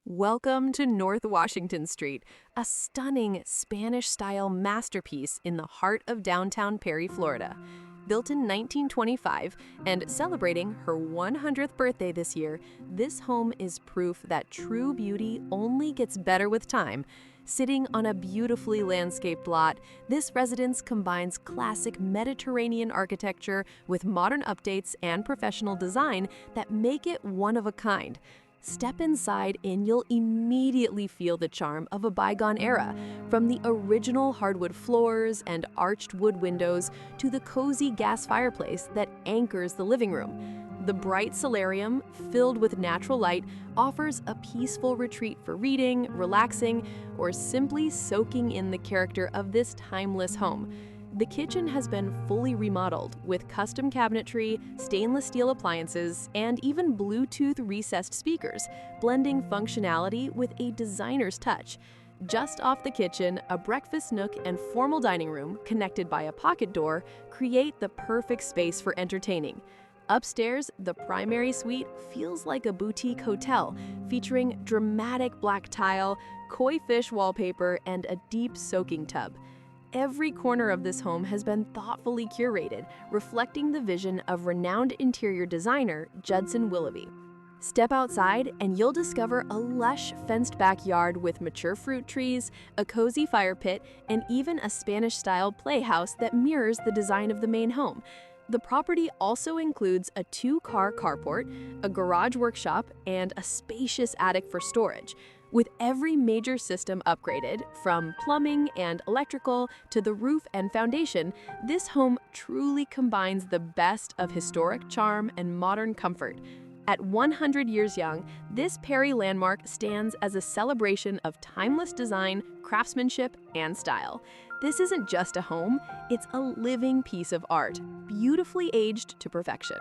Welcome to North Washington Street, a stunning Spanish-style masterpiece in the heart of downtown Perry, Florida. Built in 1925 and celebrating her 100th birthday this year, this home is proof that true beauty only gets better with time. Sitting on a beautifully landscaped lot, this residence combines classic Mediterranean architecture with modern updates and professional design that make it one of a kind. Step inside and you'll immediately feel the charm of a bygone era, from the original hardwood floors and arched wood windows to the cozy gas fireplace that anchors the living room. The bright solarium, filled with natural light, offers a peaceful retreat for reading, relaxing, or simply soaking in the character of this timeless home. The kitchen has been fully remodeled with custom cabinetry, stainless steel appliances, and even Bluetooth recessed speakers, blending functionality with a designer's touch. Just off the kitchen, a breakfast nook and formal dining room, connected by a pocket door, create the perfect space for entertaining. Upstairs, the primary suite feels like a boutique hotel, featuring dramatic black tile, koi fish wallpaper, and a deep soaking tub. Every corner of this home has been thoughtfully curated, reflecting the vision of renowned interior designer Judson Willoughby. Step outside and you'll discover a lush fenced backyard with mature fruit trees, a cozy fire pit, and even a Spanish-style playhouse that mirrors the design of the main home. The property also includes a two-car carport, a garage workshop, and a spacious attic for storage. With every major system upgraded, from plumbing and electrical to the roof and foundation, this home truly combines the best of historic charm and modern comfort. At 100 years young, this Perry landmark stands as a celebration of timeless design, craftsmanship, and style. This isn't just a home, it's a living piece of art, beautifully aged to perfection.